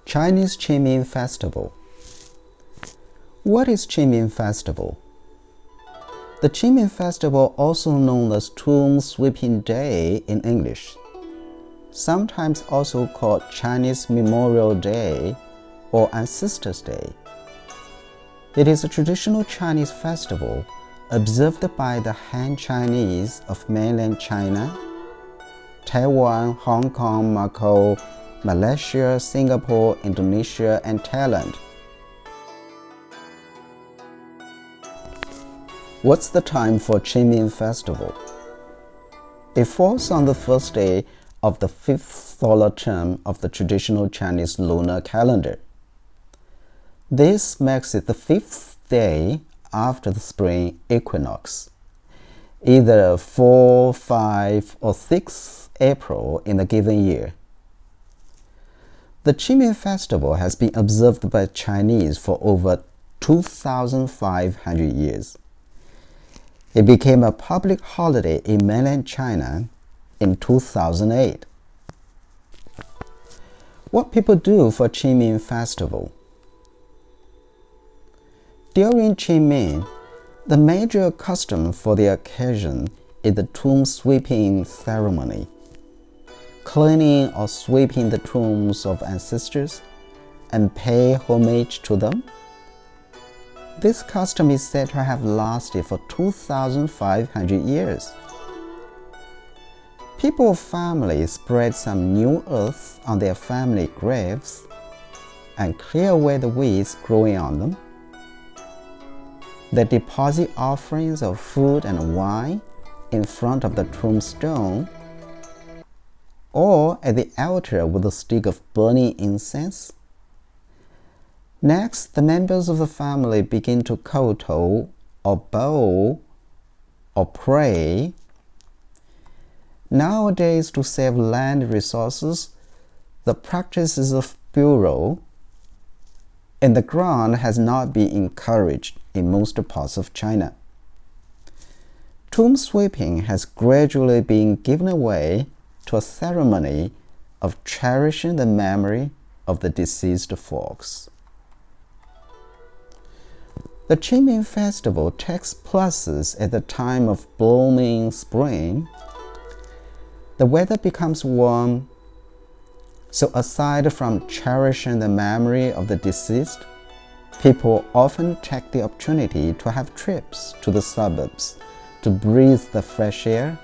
Chinese Qingming Festival. What is Qingming Festival? The Qingming Festival, also known as Tomb Sweeping Day in English, sometimes also called Chinese Memorial Day or Ancestors' Day. It is a traditional Chinese festival observed by the Han Chinese of mainland China, Taiwan, Hong Kong, Macau, Malaysia, Singapore, Indonesia, and Thailand. What's the time for Qingming Festival? It falls on the first day of the 5th solar term of the traditional Chinese lunar calendar. This makes it the 5th day after the Spring Equinox, either 4, 5, or 6 April in a given year. The Qingming Festival has been observed by Chinese for over 2,500 years. It became a public holiday in mainland China in 2008. What people do for Qingming Festival? During Qingming, the major custom for the occasion is the tomb sweeping ceremony, cleaning or sweeping the tombs of ancestors and pay homage to them. This custom is said to have lasted for 2,500 years. People of family spread some new earth on their family graves and clear away the weeds growing on them. They deposit offerings of food and wine in front of the tombstone or at the altar with a stick of burning incense. Next, the members of the family begin to kowtow or bow or pray. Nowadays, to save land resources, the practices of burial in the ground has not been encouraged in most parts of China. Tomb sweeping has gradually been given away to a ceremony of cherishing the memory of the deceased folks. The Qingming Festival takes place at the time of blooming spring. The weather becomes warm, so aside from cherishing the memory of the deceased, people often take the opportunity to have trips to the suburbs to breathe the fresh air,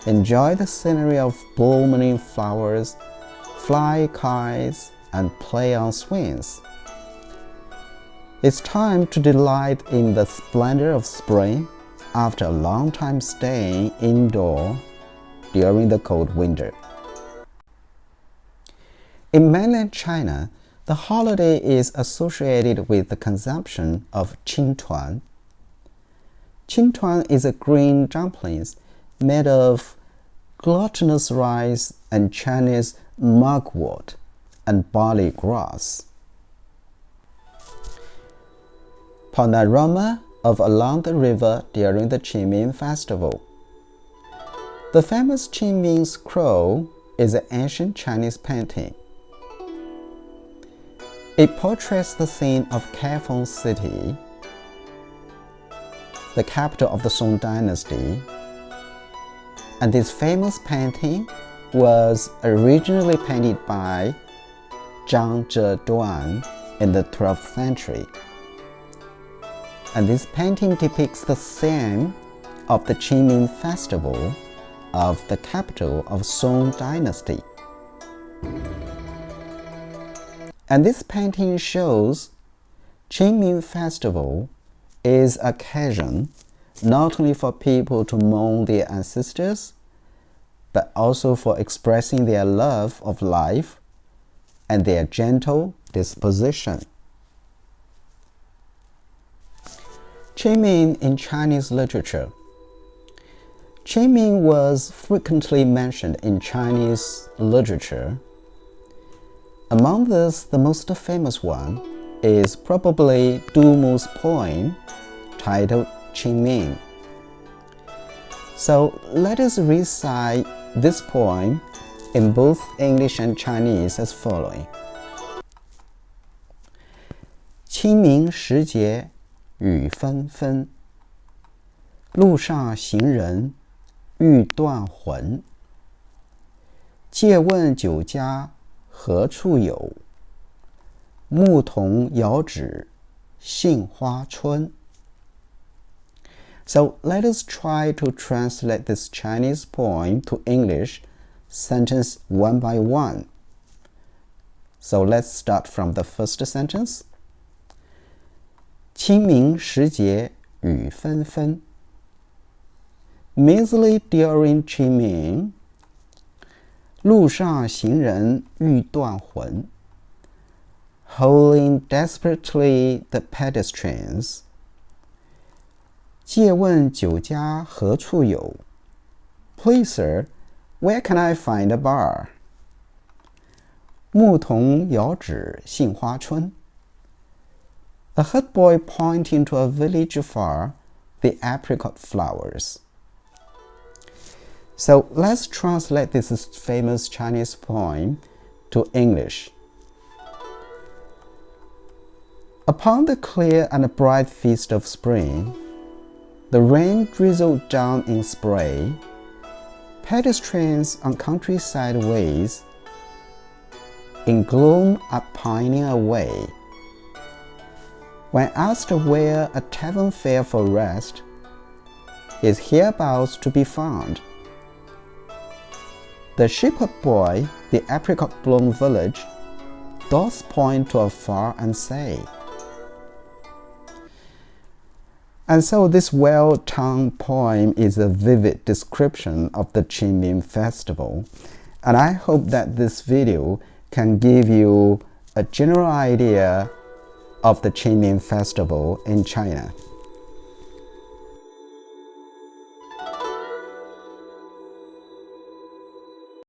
enjoy the scenery of blooming flowers, fly kites, and play on swings. It's time to delight in the splendor of spring after a long time staying indoor during the cold winter. In mainland China, the holiday is associated with the consumption of qingtuan. Qingtuan is a green dumplings made of glutinous rice and Chinese mugwort and barley grass. Panorama of along the river during the Qingming Festival. The famous Qingming Scroll is an ancient Chinese painting. It portrays the scene of Kaifeng City, the capital of the Song Dynasty, and this famous painting was originally painted by Zhang Zheduan in the 12th century. And this painting depicts the scene of the Qingming Festival of the capital of Song Dynasty. And this painting shows Qingming Festival is an occasion not only for people to mourn their ancestors, but also for expressing their love of life and their gentle disposition. Qingming in Chinese literature. Qingming was frequently mentioned in Chinese literature. Among these, the most famous one is probably Du Mu's poem titled Qingming. So let us recite this poem in both English and Chinese as following. 清明时节雨纷纷，路上行人欲断魂。借问酒家何处有？牧童遥指杏花村。So let us try to translate this Chinese poem to English, sentence one by one. So let's start from the first sentence. 清明时节雨纷纷。Immediately during Qingming, 路上行人欲断魂。Holding desperately the pedestrians. 借问酒家何处有？ Please, sir, where can I find a bar? 牧童遥指杏花村。A herd boy pointing to a village afar, the apricot flowers. So let's translate this famous Chinese poem to English. Upon the clear and bright feast of spring, the rain drizzled down in spray. Pedestrians on countryside ways in gloom are pining away. When asked where a tavern fare for rest is hereabouts to be found, the shepherd boy, the apricot bloom village, doth point to afar and say. And so this well-toned poem is a vivid description of the Qingming festival. And I hope that this video can give you a general idea of the Qingming festival in China.